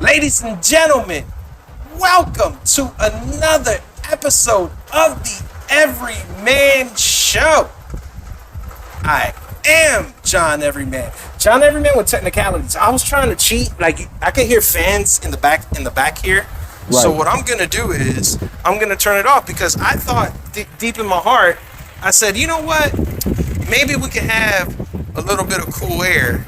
Ladies and gentlemen, welcome to another episode of the Everyman Show. I am John Everyman. John Everyman with technicalities. I was trying to cheat. Like I can hear fans in the back here. Right. So what I'm gonna do is I'm gonna turn it off because I thought deep in my heart, I said, you know what? Maybe we can have a little bit of cool air.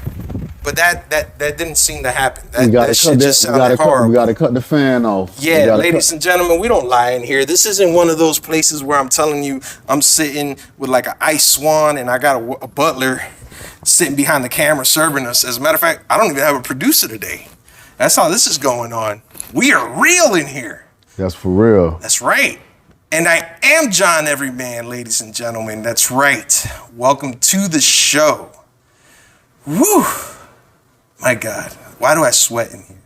But that didn't seem to happen. That shit just sounded horrible. We gotta cut the fan off. Yeah, ladies and gentlemen, we don't lie in here. This isn't one of those places where I'm telling you I'm sitting with like an ice swan and I got a butler sitting behind the camera serving us. As a matter of fact, I don't even have a producer today. That's how this is going on. We are real in here. That's for real. That's right. And I am John Everyman, ladies and gentlemen. That's right. Welcome to the show. Woo! My God, why do I sweat in here?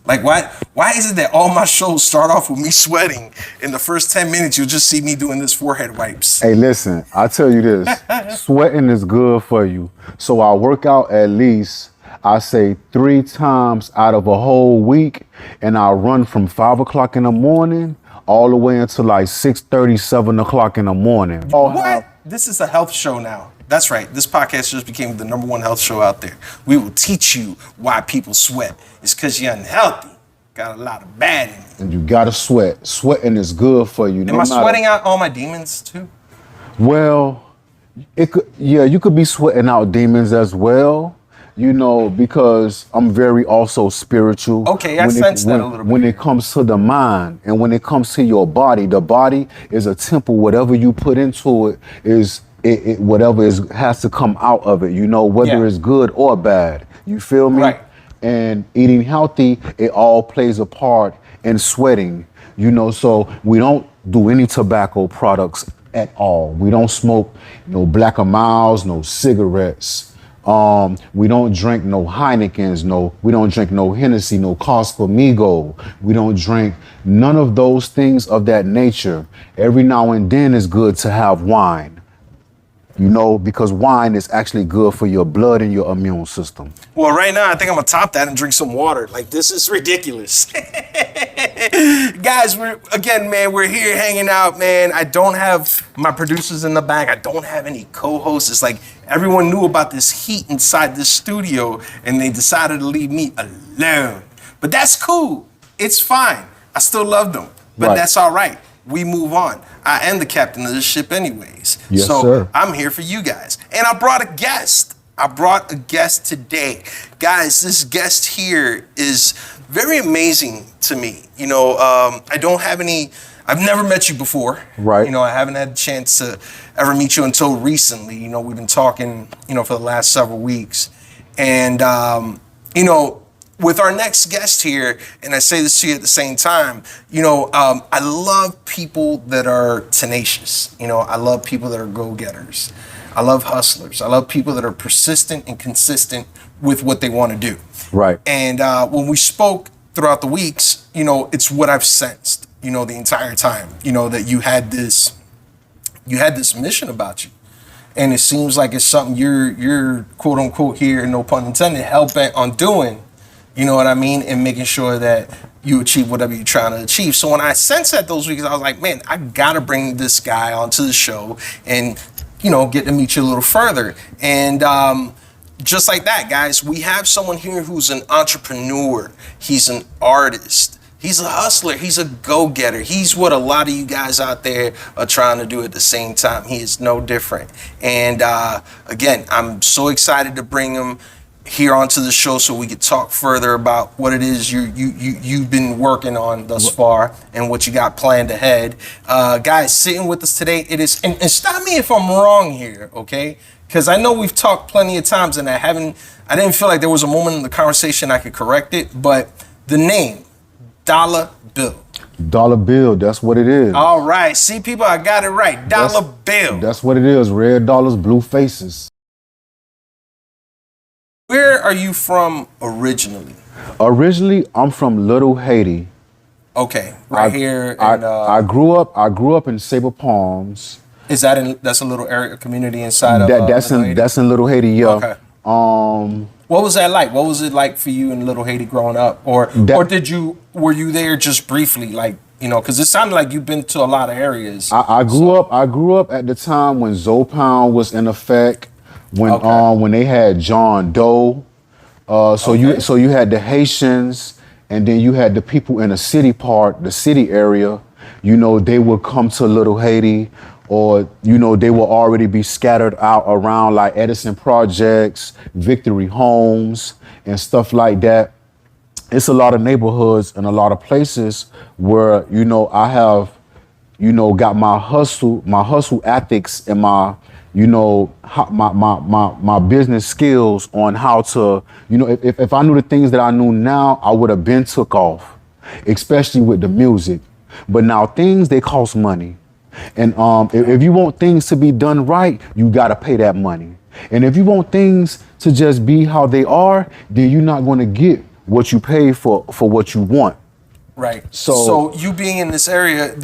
Like, why is it that all my shows start off with me sweating? In the first 10 minutes, you'll just see me doing this forehead wipes. Hey, listen, I tell you this, sweating is good for you. So I work out at least, I say 3 times out of a whole week, and I run from 5 o'clock in the morning all the way until like 6:30, 7 o'clock in the morning. What? This is a health show now. That's right. This podcast just became the #1 health show out there. We will teach you why people sweat. It's because you're unhealthy. Got a lot of bad in you. And you gotta sweat. Sweating is good for you. Am I sweating out all my demons too? Well, you could be sweating out demons as well. You know, because I'm very also spiritual. Okay, I sense that a little bit. When it comes to the mind and when it comes to your body, the body is a temple. Whatever you put into it is whatever has to come out of it, you know, whether it's good or bad. You feel me? Right. And eating healthy, it all plays a part in sweating, you know, so we don't do any tobacco products at all. We don't smoke no Black and Milds, no cigarettes. We don't drink no Heinekens, we don't drink no Hennessy, no Casamigo. We don't drink none of those things of that nature. Every now and then it's good to have wine. You know, because wine is actually good for your blood and your immune system. Well, right now, I think I'm gonna top that and drink some water. Like, this is ridiculous. Guys, we're here hanging out, man. I don't have my producers in the back. I don't have any co-hosts. It's like everyone knew about this heat inside this studio and they decided to leave me alone. But that's cool. It's fine. I still love them, but That's all right. We move on. I am the captain of this ship anyways. Yes, so sir. I'm here for you guys. And I brought a guest. Today. Guys, this guest here is very amazing to me. You know, I've never met you before. Right. You know, I haven't had a chance to ever meet you until recently. You know, we've been talking, you know, for the last several weeks. And, you know, with our next guest here, and I say this to you at the same time, you know, I love people that are tenacious. You know, I love people that are go-getters. I love hustlers. I love people that are persistent and consistent with what they want to do. Right. And when we spoke throughout the weeks, you know, it's what I've sensed, you know, the entire time, you know, that you had this mission about you. And it seems like it's something you're quote unquote here, no pun intended, hell bent on doing. You know what I mean? And making sure that you achieve whatever you're trying to achieve. So when I sensed that those weeks, I was like, man, I gotta bring this guy onto the show and, you know, get to meet you a little further. And just like that, guys, we have someone here who's an entrepreneur. He's an artist. He's a hustler. He's a go-getter. He's what a lot of you guys out there are trying to do at the same time. He is no different. And again, I'm so excited to bring him here onto the show so we could talk further about what it is you've been working on thus far and what you got planned ahead. Guys, sitting with us today, it is, and stop me if I'm wrong here, okay? Because I know we've talked plenty of times and I didn't feel like there was a moment in the conversation I could correct it, but the name, Dollar Bill. Dollar Bill, that's what it is. All right, see people, I got it right, Dollar Bill. That's what it is, red dollars, blue faces. Where are you from originally? Originally, I'm from Little Haiti. Okay, here. I grew up in Sable Palms. Is that's a little area community inside of That's in Little Haiti, yeah. Okay. What was that like? What was it like for you in Little Haiti growing up, or were you there just briefly, like because it sounded like you've been to a lot of areas. I grew up at the time when Zopound was in effect, when they had John Doe. You had the Haitians, and then you had the people in the city area. They would come to Little Haiti, or they will already be scattered out around like Edison Projects, Victory Homes, and stuff like that. It's a lot of neighborhoods and a lot of places where I have got my hustle ethics and my my business skills on how to if I knew the things that I knew now, I would have been took off, especially with the music. But now things, they cost money. And if you want things to be done right, you got to pay that money. And if you want things to just be how they are, then you're not going to get what you pay for what you want. Right. So you being in this area,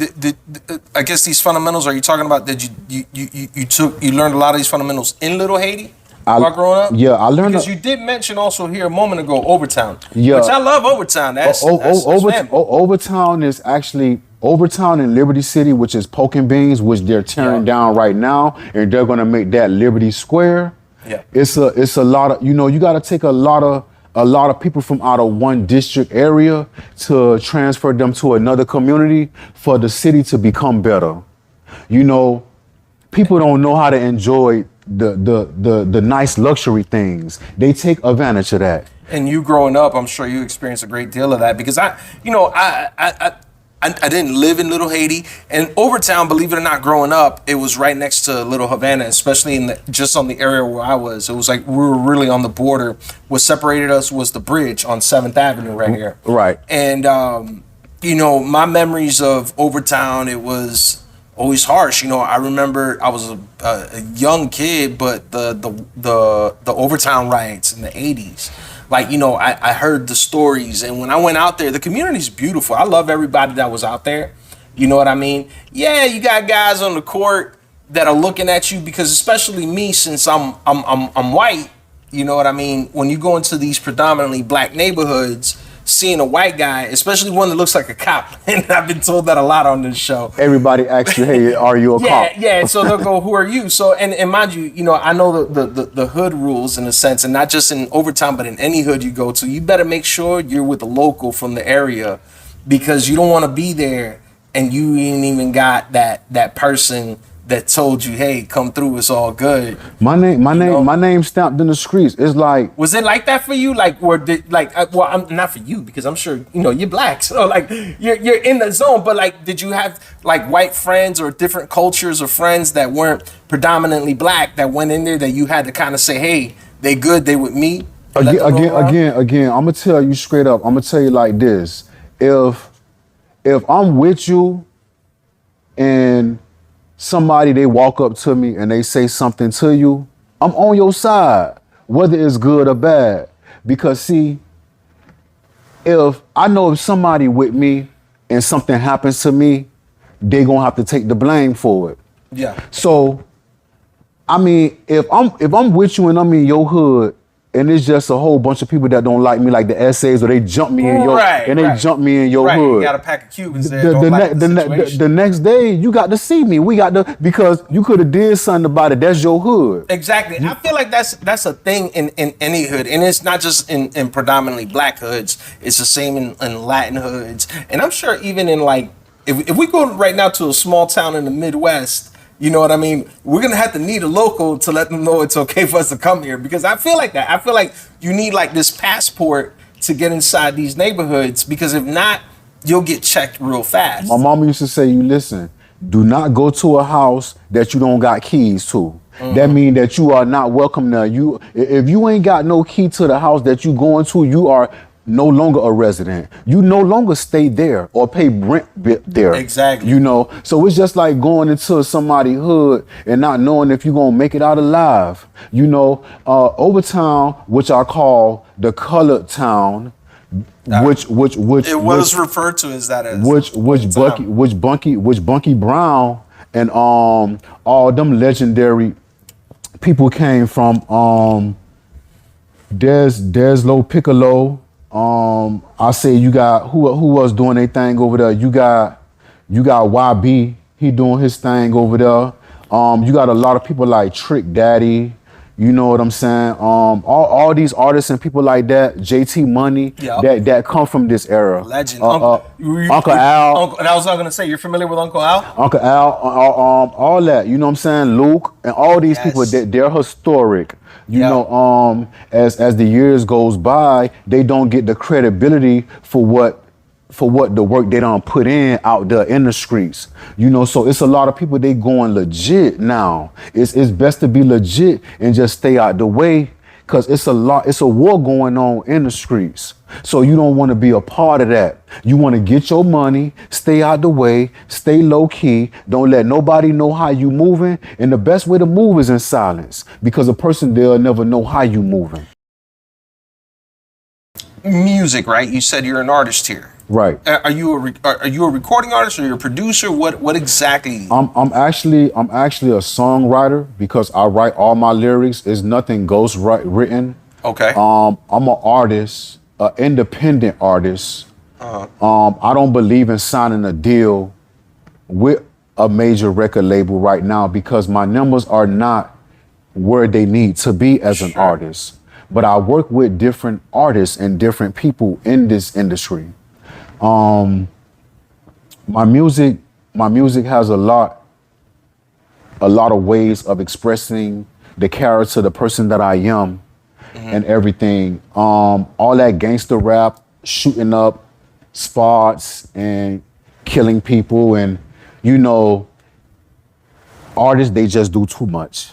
I guess these fundamentals, are you talking about that you learned a lot of these fundamentals in Little Haiti while growing up? Yeah, I learned. Because you did mention also here a moment ago Overtown. Yeah. Which I love Overtown. Overtown is actually Overtown in Liberty City, which is Poke and Beans, which they're tearing down right now, and they're gonna make that Liberty Square. Yeah. It's a lot of you gotta take a lot of people from out of one district area to transfer them to another community for the city to become better. People don't know how to enjoy the nice luxury things. They take advantage of that. And you growing up, I'm sure you experienced a great deal of that, because I didn't live in Little Haiti, and Overtown, believe it or not, growing up, it was right next to Little Havana, especially just on the area where I was. It was like we were really on the border. What separated us was the bridge on 7th Avenue right here. Right. And, my memories of Overtown, it was always harsh. I remember I was a young kid, but the Overtown riots in the 80s. Like, I heard the stories, and when I went out there, the community's beautiful. I love everybody that was out there. You know what I mean? Yeah, you got guys on the court that are looking at you, because especially me, since I'm white, you know what I mean? When you go into these predominantly black neighborhoods, seeing a white guy, especially one that looks like a cop, and I've been told that a lot on this show. Everybody asks you, hey, are you a cop? Yeah, so they'll go, who are you? So, and mind you, I know the hood rules in a sense, and not just in Overtown, but in any hood you go to, you better make sure you're with a local from the area, because you don't want to be there and you ain't even got that person that told you, hey, come through, it's all good. My name stamped in the streets. It's like, was it like that for you? Like, I'm not for you, because I'm sure you're black, so like you're in the zone. But like, did you have like white friends or different cultures or friends that weren't predominantly black that went in there that you had to kind of say, hey, they good, they with me? Again, I'm gonna tell you straight up. I'm gonna tell you like this: if I'm with you and somebody, they walk up to me and they say something to you, I'm on your side, whether it's good or bad. Because see, if somebody with me and something happens to me, they gonna have to take the blame for it. Yeah. So, I mean, if I'm with you and I'm in your hood, and it's just a whole bunch of people that don't like me, like the essays, or they jump me in your jump me in your hood. You got a pack of Cubans there. The next day, you got to see me. Because you could have did something about it. That's your hood. Exactly. I feel like that's a thing in any hood, and it's not just in predominantly black hoods. It's the same in Latin hoods, and I'm sure even in like if we go right now to a small town in the Midwest. You know what I mean? We're going to have to need a local to let them know it's okay for us to come here, because I feel like that. I feel like you need like this passport to get inside these neighborhoods, because if not, you'll get checked real fast. My mama used to say, you listen, do not go to a house that you don't got keys to. Mm-hmm. That means that you are not welcome there. If you ain't got no key to the house that you going to, you are no longer a resident. You no longer stay there or pay rent there. Exactly. So it's just like going into somebody's hood and not knowing if you're gonna make it out alive. Overtown, which I call the colored town, which it was referred to as that, which Bunky Brown and all them legendary people came from. There's Low Piccolo. I say you got who else doing their thing over there? You got YB. He doing his thing over there. You got a lot of people like Trick Daddy. You know what I'm saying? All these artists and people like that, JT Money, Yep. that come from this era. Legend. Uncle Al. And I was not gonna say, you're familiar with Uncle Al? Uncle Al, all that, you know what I'm saying? Luke and all these people, Yes. they're historic. You Yeah. know, as the years goes by, they don't get the credibility for what the work they done put in out there in the streets. You know, so it's a lot of people, they going legit now. It's best to be legit and just stay out the way, because it's a war going on in the streets. So you don't want to be a part of that. You want to get your money, stay out the way, stay low key, don't let nobody know how you moving. And the best way to move is in silence, because a person, they'll never know how you moving. Music, right? You said you're an artist here. Right. Are you a recording artist, or you're a producer? What exactly? I'm actually a songwriter, because I write all my lyrics. It's nothing ghost written. Okay. I'm an artist, an independent artist. I don't believe in signing a deal with a major record label right now, because my numbers are not where they need to be as an artist. But I work with different artists and different people in this industry. My music has a lot of ways of expressing the character, the person that I am, and everything. All that gangster rap, shooting up spots and killing people, and you know, artists, they just do too much.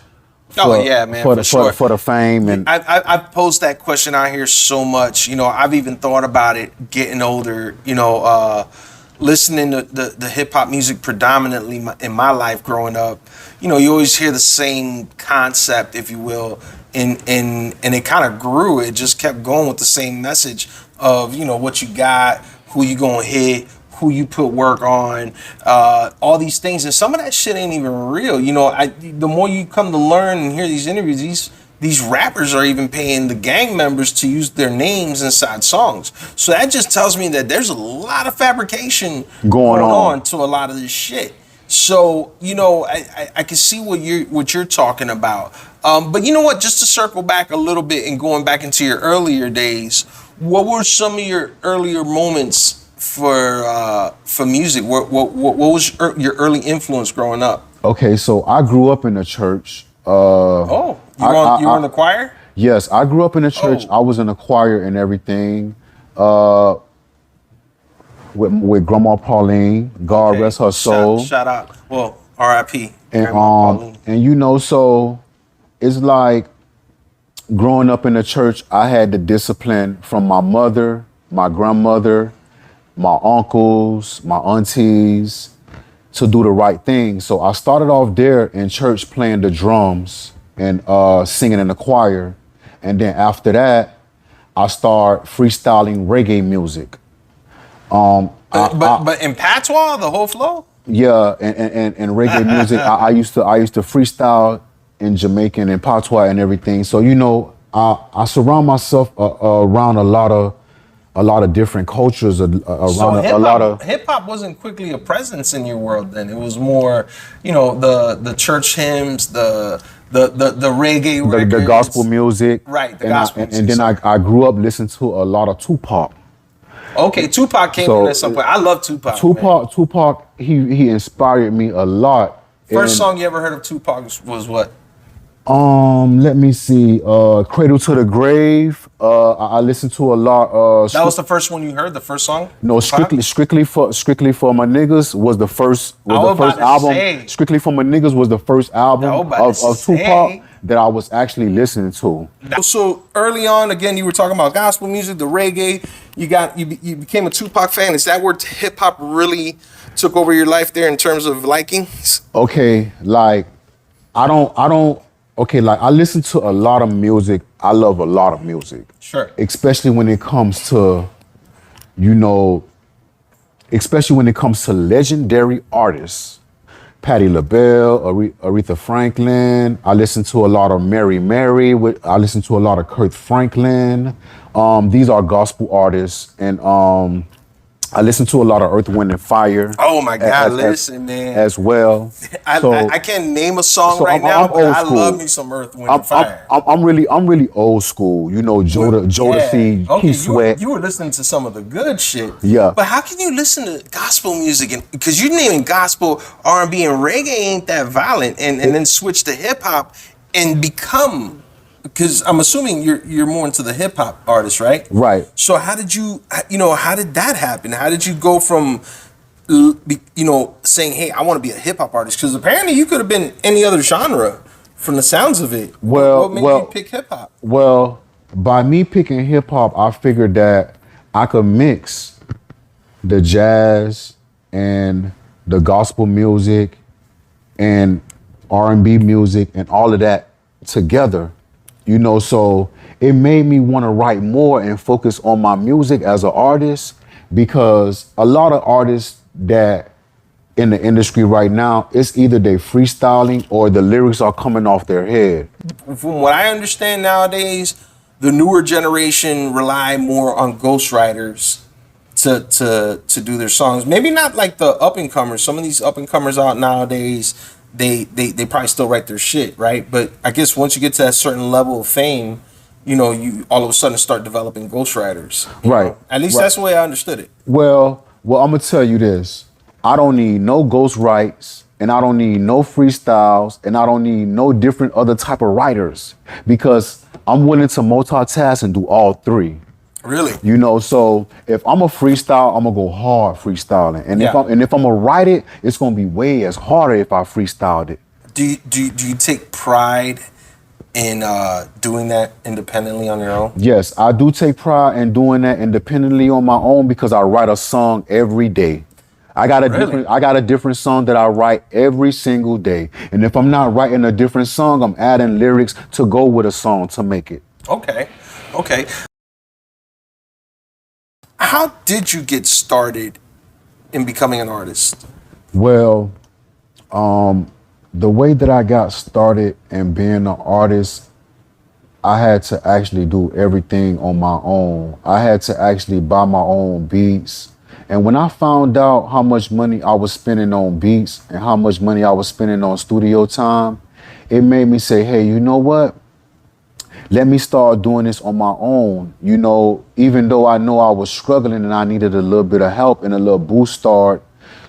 For the fame. And I've posed that question out here so much. You know, I've even thought about it getting older. You know, listening to the hip hop music predominantly in my life growing up. You know, you always hear the same concept, if you will, and it kind of grew. It just kept going with the same message of, you know, what you got, who you gonna hit, who you put work on, all these things. And some of that shit ain't even real. You know, the more you come to learn and hear these interviews, these rappers are even paying the gang members to use their names inside songs. So that just tells me that there's a lot of fabrication going on to a lot of this shit. So, you know, I can see what you're talking about. But you know what, just to circle back a little bit and going back into your earlier days, what were some of your earlier moments for music? What was your early influence growing up? Okay, so I grew up in the church. You were in the choir? Yes, I grew up in the church. I was in the choir and everything. With Grandma Pauline, God rest her soul. Shout out. Well, R.I.P. And you know, so it's like growing up in the church, I had the discipline from my mother, my grandmother, my uncles, my aunties, to do the right thing. So I started off there in church playing the drums and singing in the choir. And then after that, I started freestyling reggae music. But in patois, the whole flow? Yeah, and reggae music. I used to freestyle in Jamaican and patois and everything. So you know, I surround myself around a lot of different cultures. Hip hop wasn't quickly a presence in your world then. It was more, you know, the church hymns, the reggae records, the gospel music. Right, the and gospel music. And then I grew up listening to a lot of Tupac. Okay, Tupac came in at some point. I love Tupac. Tupac, he inspired me a lot. First song you ever heard of Tupac was what? Let me see. Cradle to the Grave. I listened to a lot. That was the first one you heard. The first song. No, strictly for my niggas was the first album. Strictly for my niggas was the first album of Tupac that I was actually listening to. So early on, again, you were talking about gospel music, the reggae. You became a Tupac fan. Is that where hip hop really took over your life there in terms of likings? Okay, like I listen to a lot of music. I love a lot of music. Sure. Especially when it comes to, you know, legendary artists. Patti LaBelle, Aretha Franklin. I listen to a lot of Mary Mary. I listen to a lot of Kirk Franklin. These are gospel artists, and I listen to a lot of Earth, Wind, and Fire. Oh my God, listen, man. As well. I can't name a song right now, but I love me some Earth, Wind, and Fire. I'm really old school. You know, Jodeci, Keith Sweat. You were listening to some of the good shit. Yeah. But how can you listen to gospel music because you're naming gospel, R&B, and reggae ain't that violent, and then switch to hip hop and become. Because I'm assuming you're more into the hip hop artists, right? Right. So how did how did that happen? How did you go from, saying, hey, I want to be a hip hop artist? Because apparently you could have been any other genre from the sounds of it. What made you pick hip hop? Well, by me picking hip hop, I figured that I could mix the jazz and the gospel music and R&B music and all of that together. So it made me want to write more and focus on my music as an artist, because a lot of artists that in the industry right now, it's either they freestyling or the lyrics are coming off their head. From what I understand nowadays, the newer generation rely more on ghostwriters to do their songs. Maybe not like the up and comers. Some of these up and comers out nowadays, they probably still write their shit, right? But I guess once you get to a certain level of fame, you all of a sudden start developing ghostwriters. Right. At least that's the way I understood it. Well, I'm gonna tell you this. I don't need no ghostwrites, and I don't need no freestyles, and I don't need no different other type of writers, because I'm willing to multitask and do all three. Really? So if I'm a freestyle, I'm gonna go hard freestyling, and if I'm gonna write it, it's gonna be way as harder if I freestyled it. Do you take pride in doing that independently on your own? Yes, I do take pride in doing that independently on my own, because I write a song every day. I got a different song that I write every single day, and if I'm not writing a different song, I'm adding lyrics to go with a song to make it. Okay. How did you get started in becoming an artist? Well, the way that I got started in being an artist, I had to actually do everything on my own. I had to actually buy my own beats. And when I found out how much money I was spending on beats and how much money I was spending on studio time, it made me say, hey, you know what? Let me start doing this on my own. Even though I know I was struggling and I needed a little bit of help and a little boost start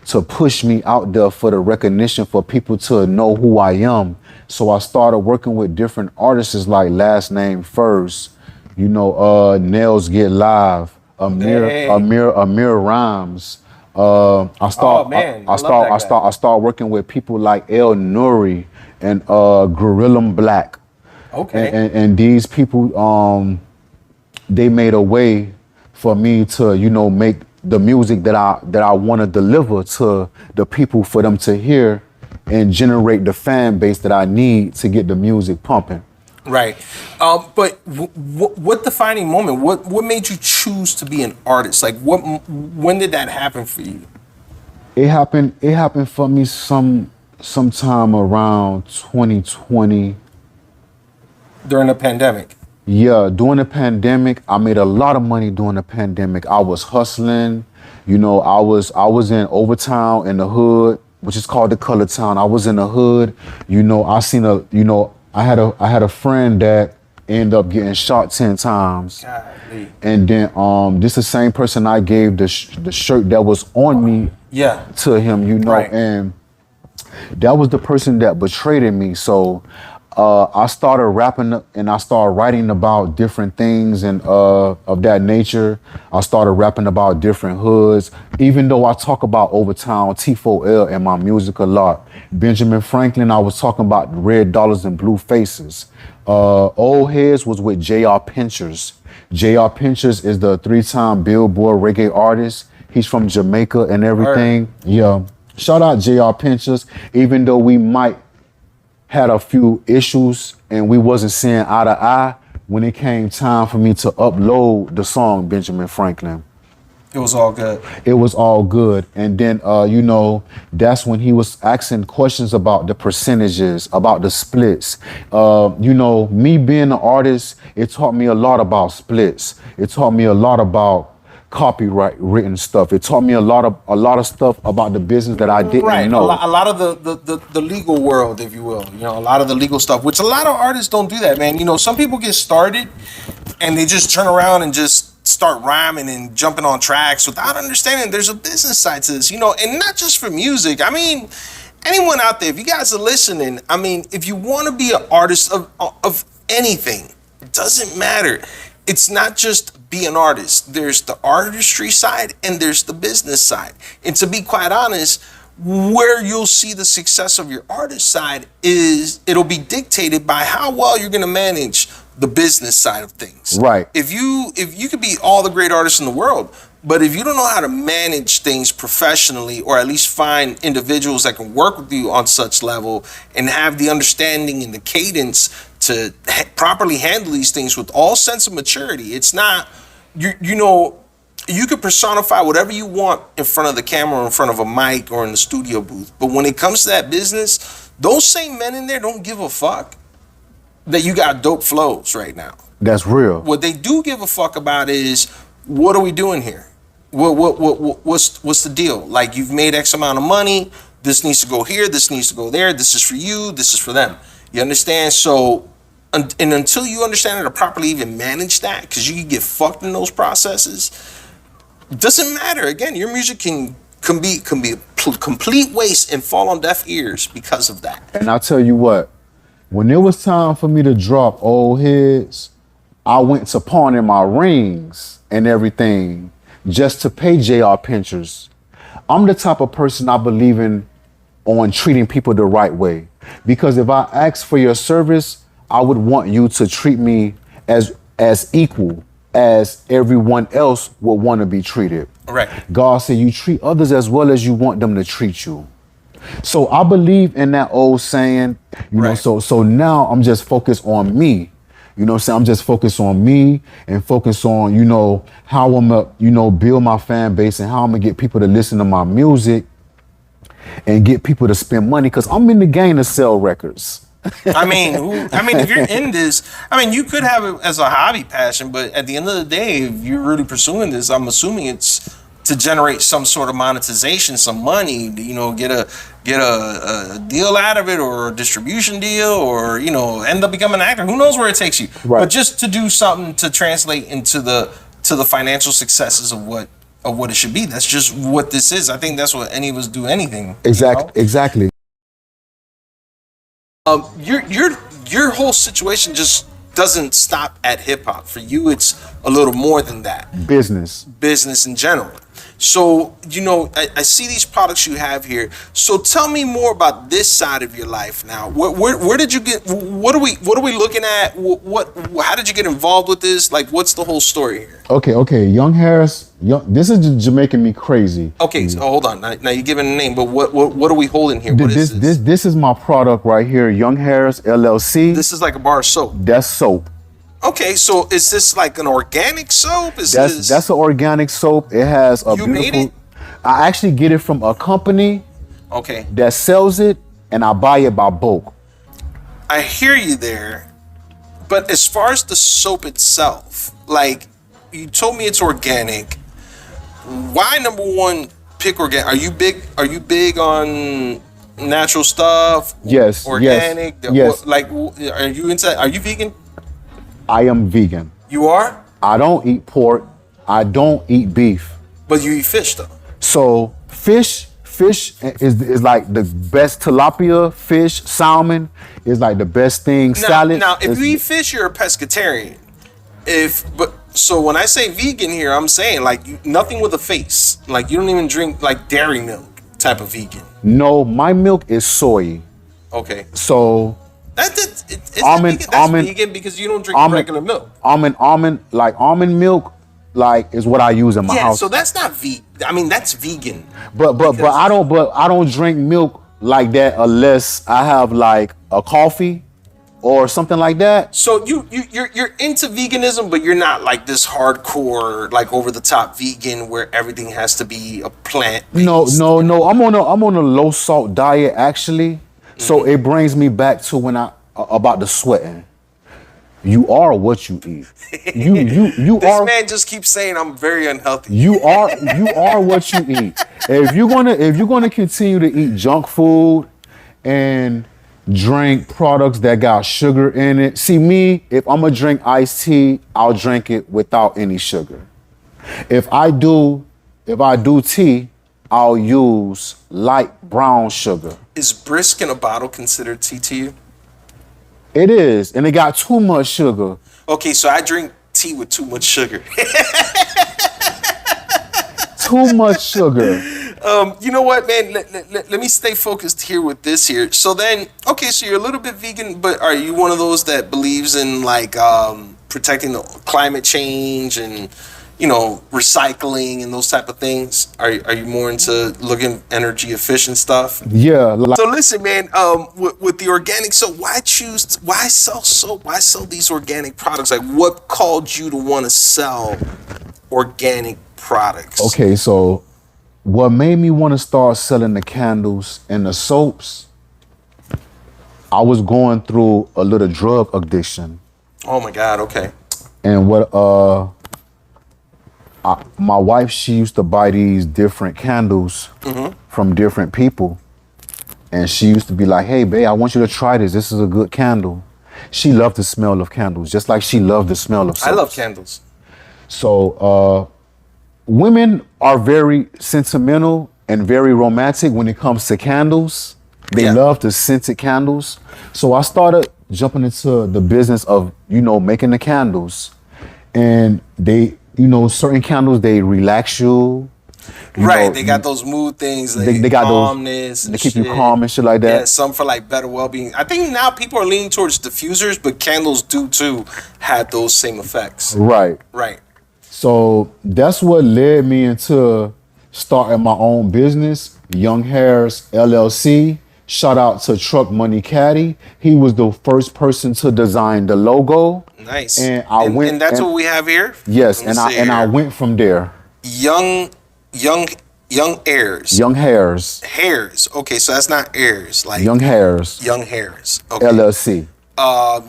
to push me out there for the recognition, for people to know who I am. So I started working with different artists like Last Name First, Nails Get Live, Amir Rhymes. I start working with people like El Nuri and Gorilla Black. Okay. And these people, they made a way for me to, make the music that I want to deliver to the people, for them to hear and generate the fan base that I need to get the music pumping. Right. But what defining moment? What made you choose to be an artist? Like, when did that happen for you? It happened for me sometime around 2020. During the pandemic? Yeah, during the pandemic, I made a lot of money during the pandemic. I was hustling, I was in Overtown in the hood, which is called the Color Town. I was in the hood, I had a friend that ended up getting shot 10 times. Golly. And then this the same person I gave the shirt that was on me to him, Right. And that was the person that betrayed me. So I started rapping and I started writing about different things and of that nature. I started rapping about different hoods, even though I talk about Overtown, T4L in my music a lot. Benjamin Franklin, I was talking about red dollars and blue faces. Old Heads was with J.R. Pinchers. J.R. Pinchers is the 3-time Billboard reggae artist. He's from Jamaica and everything. Right. Yeah. Shout out J.R. Pinchers, even though we might had a few issues and we wasn't seeing eye to eye, when it came time for me to upload the song Benjamin Franklin. It was all good. It was all good. And then, that's when he was asking questions about the percentages, about the splits. Me being an artist, it taught me a lot about splits. It taught me a lot about copyright written stuff. It taught me a lot of stuff about the business that I didn't know. A lot of the legal world, if you will. A lot of the legal stuff, which a lot of artists don't do that, man. Some people get started and they just turn around and just start rhyming and jumping on tracks without understanding there's a business side to this, and not just for music. I mean, anyone out there, if you guys are listening, I mean, if you want to be an artist of anything, it doesn't matter. It's not just be an artist. There's the artistry side and there's the business side. And to be quite honest, where you'll see the success of your artist side is it'll be dictated by how well you're going to manage the business side of things. Right. If you could be all the great artists in the world, but if you don't know how to manage things professionally, or at least find individuals that can work with you on such level and have the understanding and the cadence to properly handle these things with all sense of maturity, it's not, you could personify whatever you want in front of the camera or in front of a mic or in the studio booth. But when it comes to that business, those same men in there don't give a fuck that you got dope flows right now. That's real. What they do give a fuck about is, what are we doing here? What's the deal? Like, you've made X amount of money. This needs to go here. This needs to go there. This is for you. This is for them. You understand? So, and until you understand how to properly even manage that, because you can get fucked in those processes, it doesn't matter. Again, your music can be a complete waste and fall on deaf ears because of that. And I'll tell you what, when it was time for me to drop Old Heads, I went to pawning my rings and everything just to pay JR Pinchers. I'm the type of person I believe in on treating people the right way. Because if I ask for your service, I would want you to treat me as equal as everyone else would want to be treated. Right. God said you treat others as well as you want them to treat you. So I believe in that old saying, so now I'm just focused on me. I'm just focused on me and focus on, how I'm gonna, build my fan base and how I'm gonna get people to listen to my music and get people to spend money, because I'm in the game to sell records. I mean, if you're in this, you could have it as a hobby passion, but at the end of the day, if you're really pursuing this, I'm assuming it's to generate some sort of monetization, some money, get a deal out of it, or a distribution deal, or, end up becoming an actor. Who knows where it takes you? Right. But just to do something to translate into the financial successes of what it should be. That's just what this is. I think that's what any of us do anything. Exactly. Your whole situation just doesn't stop at hip hop. For you, it's a little more than that. Business in general. So, I see these products you have here. So tell me more about this side of your life now. Where did you get, what are we looking at? How did you get involved with this? Like, what's the whole story here? Okay. Young Harris, this is making me crazy. Okay, so hold on. Now you're giving a name, but what are we holding here? What is this? This is my product right here, Young Harris LLC. This is like a bar of soap. That's soap. Okay, so is this like an organic soap? That's an organic soap. It has a You beautiful. made it? I actually get it from a company. Okay. That sells it, and I buy it by bulk. I hear you there, but as far as the soap itself, like, you told me it's organic. Why, number one, pick organic? Are you big on natural stuff? Yes. Organic? Yes. Are you vegan? I am vegan. You are? I don't eat pork. I don't eat beef. But you eat fish, though. So fish is like the best. Tilapia, fish, salmon is like the best thing. Salad. Now, if you eat fish, you're a pescatarian. So when I say vegan here, I'm saying like nothing with a face. Like, you don't even drink like dairy milk type of vegan. No, my milk is soy. Okay. So That's almond vegan because you don't drink regular milk. Almond milk, like, is what I use in my house. So that's not vegan. That's vegan. But I don't drink milk like that unless I have like a coffee or something like that. So you're into veganism, but you're not like this hardcore, like over the top vegan where everything has to be a plant. No. I'm on a low salt diet actually. So it brings me back to when about the sweating. You are what you eat. You This are. man just keeps saying I'm very unhealthy. You are what you eat. If you're gonna continue to eat junk food and drink products that got sugar in it. See me, if I'm gonna drink iced tea, I'll drink it without any sugar. If I do tea, I'll use light brown sugar. Is brisk in a bottle considered tea to you? It is, and it got too much sugar. Okay, so I drink tea with too much sugar. Too much sugar. You know what, man? Let me stay focused here with this here. So then, okay, so you're a little bit vegan, but are you one of those that believes in like protecting the climate change and recycling and those type of things? Are you more into looking energy efficient stuff? Yeah. So listen, man. With the organic, so why sell soap? Why sell these organic products? Like, what called you to want to sell organic products? Okay, so what made me want to start selling the candles and the soaps? I was going through a little drug addiction. Oh my God. Okay. And my wife, she used to buy these different candles from different people. And she used to be like, hey, babe, I want you to try this. This is a good candle. She loved the smell of candles, just like she loved the smell of soaps. I love candles. So women are very sentimental and very romantic when it comes to candles. They love the scented candles. So I started jumping into the business of, making the candles. And they, certain candles, they relax you. Right, they got those mood things. They got calmness. They keep you calm and shit like that. Yeah, some for like better well-being. I think now people are leaning towards diffusers, but candles do too have those same effects. Right. Right. So that's what led me into starting my own business, Young Heirs LLC. Shout out to Truck Money Caddy. He was the first person to design the logo. Nice. And and that's what we have here. Yes, and I went from there. Young Heirs. Young Heirs. Heirs. Okay, so that's not heirs. Like Young Heirs. Young Heirs. Okay. LLC.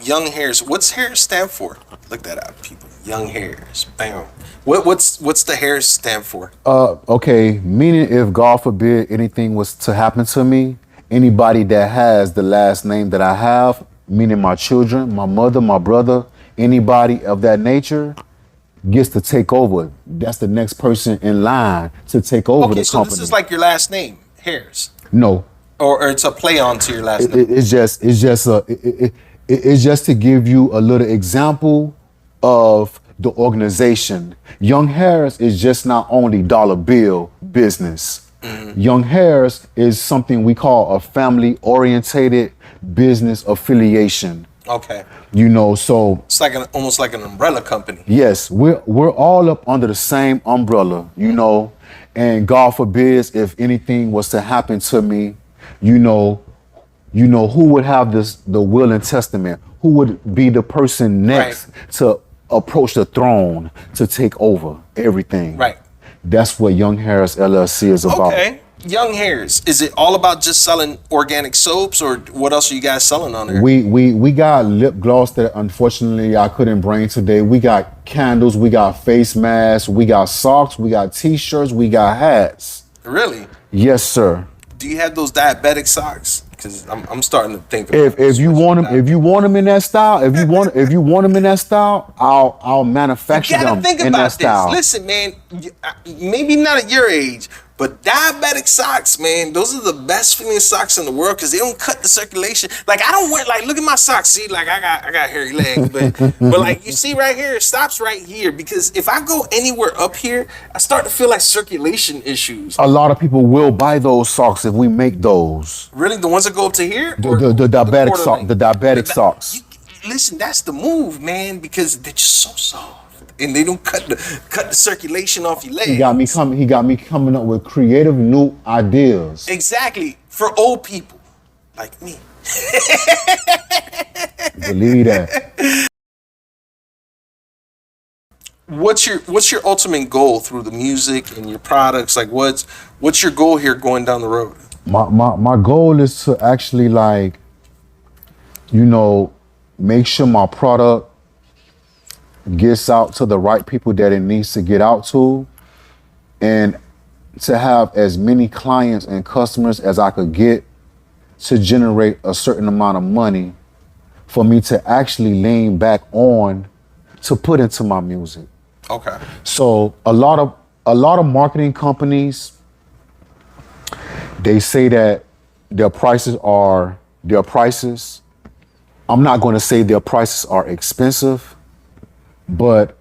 Young Heirs. What's Heirs stand for? Look that up, people. Young Heirs. Bam. What's the Heirs stand for? Okay, meaning if God forbid anything was to happen to me, anybody that has the last name that I have, meaning my children, my mother, my brother, anybody of that nature, gets to take over. That's the next person in line to take over the company. So this is like your last name, Heirs. No. Or it's a play on to your last name. It's just to give you a little example of the organization. Young Heirs is just not only dollar bill business. Young Heirs is something we call a family-orientated business affiliation. Okay. So it's like almost like an umbrella company. Yes, we're all up under the same umbrella, and God forbids if anything was to happen to me, who would have the will and testament, who would be the person next to approach the throne to take over everything. Right. That's what Young Heirs LLC is about. Okay. Young Heirs. Is it all about just selling organic soaps, or what else are you guys selling on there? We got lip gloss that unfortunately I couldn't bring today. We got candles, we got face masks, we got socks, we got t-shirts, we got hats. Really? Yes, sir. Do you have those diabetic socks? Because I'm starting to think. If you want them in that style, if you want them in that style, I'll manufacture them in that style. Listen, man, maybe not at your age, but diabetic socks, man, those are the best feeling socks in the world because they don't cut the circulation. Like I don't wear, like, look at my socks. See, like I got hairy legs, but like you see right here, it stops right here because if I go anywhere up here, I start to feel like circulation issues. A lot of people will buy those socks if we make those. Really, the ones that go up to here? The diabetic socks. The diabetic socks. Listen, that's the move, man, because they're just so soft. And they don't cut the circulation off your legs. He got me coming up with creative new ideas. Exactly. For old people like me. Believe that. What's your ultimate goal through the music and your products? Like what's your goal here going down the road? My goal is to actually like, you know, make sure my product gets out to the right people that it needs to get out to, and to have as many clients and customers as I could get to generate a certain amount of money for me to actually lean back on to put into my music. Okay. So a lot of marketing companies, they say that their prices are their prices. I'm not going to say their prices are expensive, but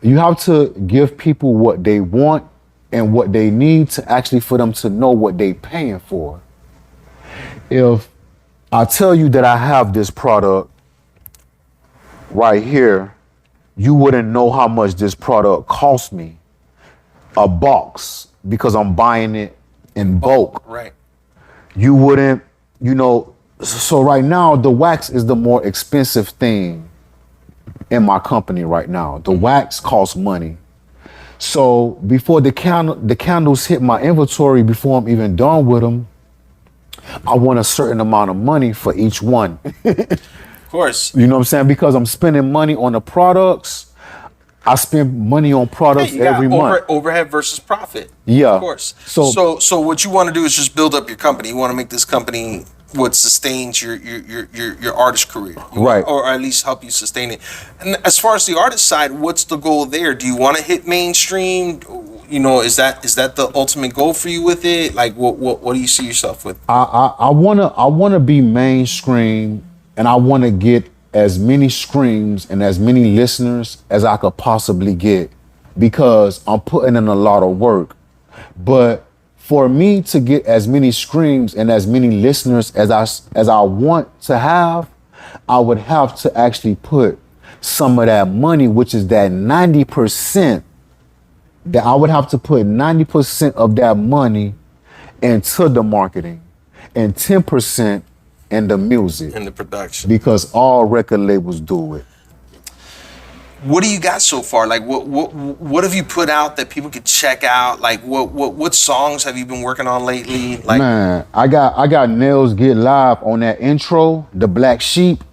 you have to give people what they want and what they need to actually for them to know what they're paying for. If I tell you that I have this product right here, you wouldn't know how much this product cost me, a box, because I'm buying it in bulk. Right. You wouldn't, you know, so right now the wax is the more expensive thing in my company right now. The wax costs money. So before the candles hit my inventory, before I'm even done with them, I want a certain amount of money for each one. Of course. You know what I'm saying? Because I'm spending money on the products. I spend money on products Hey, you got every month. overhead versus profit. Yeah. Of course. So what you want to do is just build up your company. You want to make this company what sustains your artist career. Right. Or at least help you sustain it. And as far as the artist side, what's the goal there? Do you want to hit mainstream? You know, is that the ultimate goal for you with it? Like what do you see yourself with? I wanna be mainstream, and I wanna get as many streams and as many listeners as I could possibly get, because I'm putting in a lot of work. But for me to get as many streams and as many listeners as I want to have, I would have to actually put some of that money, which is that 90%, that I would have to put 90% of that money into the marketing and 10% in the music. In the production. Because all record labels do it. What do you got so far? Like what have you put out that people could check out? Like what songs have you been working on lately? Like, man, I got Nails Get Live on that intro, The Black Sheep.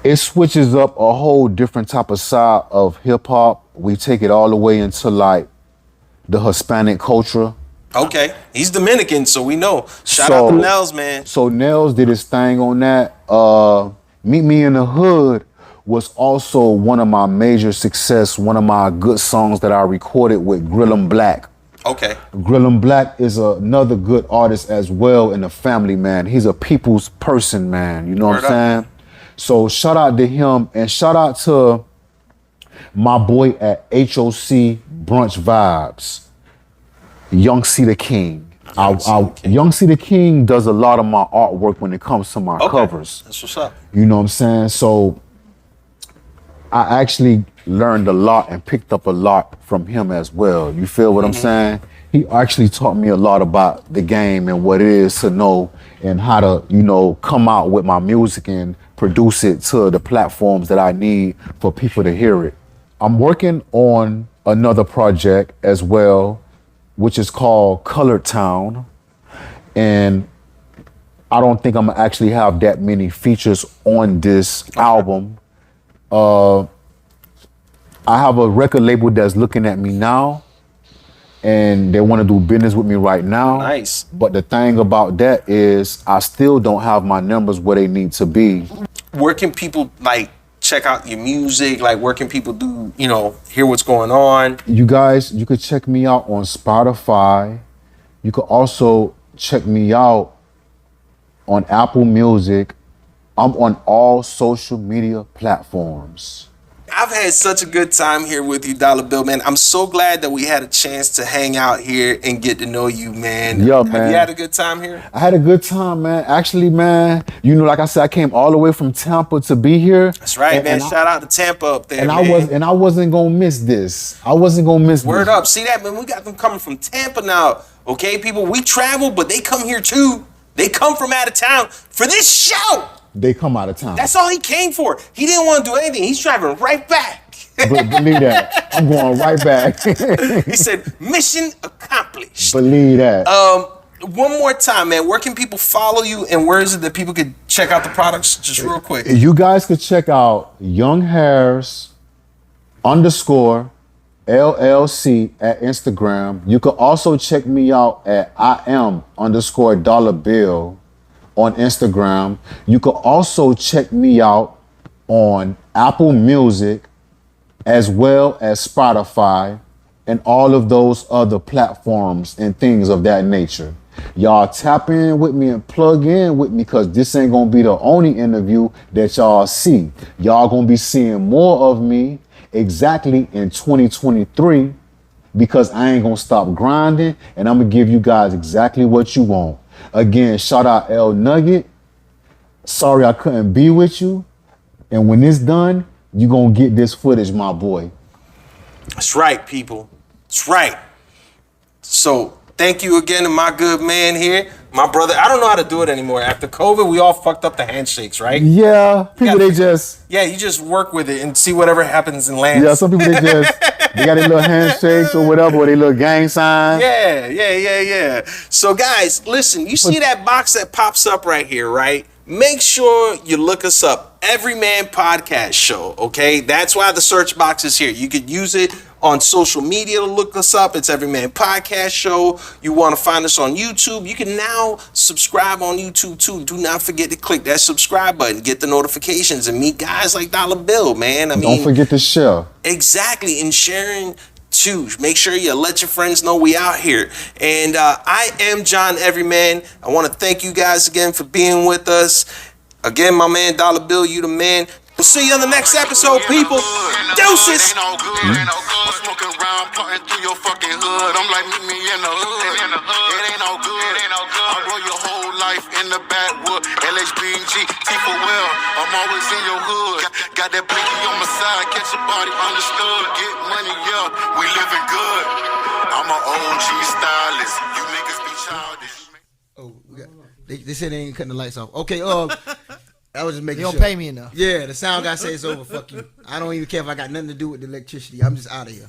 It switches up a whole different type of side of hip hop. We take it all the way into like the Hispanic culture. Okay, he's Dominican, so we know. Shout out to Nels, man. So Nels did his thing on that. Meet Me in the Hood was also one of my major success, one of my good songs that I recorded with Grillin' Black. Okay. Grillin' Black is another good artist as well in the family, man. He's a people's person, man. You know what I'm saying? So shout out to him, and shout out to my boy at HOC Brunch Vibes, Young C the King. Young C the King does a lot of my artwork when it comes to my covers. That's what's up. You know what I'm saying? So I actually learned a lot and picked up a lot from him as well. You feel what I'm saying? He actually taught me a lot about the game and what it is to know and how to, you know, come out with my music and produce it to the platforms that I need for people to hear it. I'm working on another project as well, which is called Colored Town. And I don't think I'm gonna actually have that many features on this album. I have a record label that's looking at me now, and they want to do business with me right now. Nice. But the thing about that is I still don't have my numbers where they need to be. Where can people like check out your music? Like where can people do, you know, hear what's going on? You guys, you could check me out on Spotify. You could also check me out on Apple Music. I'm on all social media platforms. I've had such a good time here with you, Dollar Bill, man. I'm so glad that we had a chance to hang out here and get to know you, man. Yeah, man. Have you had a good time here? I had a good time, man. Actually, man, you know, like I said, I came all the way from Tampa to be here. That's right, man. Shout out to Tampa up there, man. I wasn't gonna miss this. I wasn't gonna miss this. Word up. See that, man? We got them coming from Tampa now. Okay, people, we travel, but they come here too. They come from out of town for this show. They come out of town. That's all he came for. He didn't want to do anything. He's driving right back. Believe that. I'm going right back. He said, mission accomplished. Believe that. One more time, man. Where can people follow you, and where is it that people could check out the products? Just real quick. You guys could check out Young Heirs _ LLC at Instagram. You could also check me out at I am _ dollar bill on Instagram. You could also check me out on Apple Music as well as Spotify and all of those other platforms and things of that nature. Y'all tap in with me and plug in with me, because this ain't gonna be the only interview that y'all see. Y'all gonna be seeing more of me exactly in 2023, because I ain't gonna stop grinding, and I'm gonna give you guys exactly what you want. Again, shout out L Nugget. Sorry I couldn't be with you. And when it's done, you gonna get this footage, my boy. That's right, people. That's right. So thank you again to my good man here, my brother. I don't know how to do it anymore. After COVID, we all fucked up the handshakes, right? Yeah, people they just... Yeah, you just work with it and see whatever happens and lands. Yeah, some people they got their little handshakes or whatever, or their little gang sign. Yeah. So guys, listen, you see that box that pops up right here, right? Make sure you look us up. Everyman Podcast Show, okay? That's why the search box is here. You could use it on social media to look us up. It's Everyman Podcast Show. You want to find us on YouTube, you can now subscribe on YouTube too. Do not forget to click that subscribe button, get the notifications, and meet guys like Dollar Bill, man. Don't forget to share. Exactly, and sharing too. Make sure you let your friends know we out here. And I am John Everyman. I want to thank you guys again for being with us. Again, my man Dollar Bill, you the man. We'll see you on the next episode, people. Deuces. Smoking around, plotting through your fucking hood. I'm like, meet me in the hood. It ain't no good. I roll your whole life in the backwood. LHBG, T for well. I'm always in your hood. Got that blinky on my side. Catch your body understood. Get money, yeah. We living good. I'm an OG stylist. You niggas be childish. Oh, they said they ain't cutting the lights off. Okay, I was just making You sure. don't pay me enough. Yeah, the sound guy says it's over. Fuck you. I don't even care if I got nothing to do with the electricity. I'm just out of here.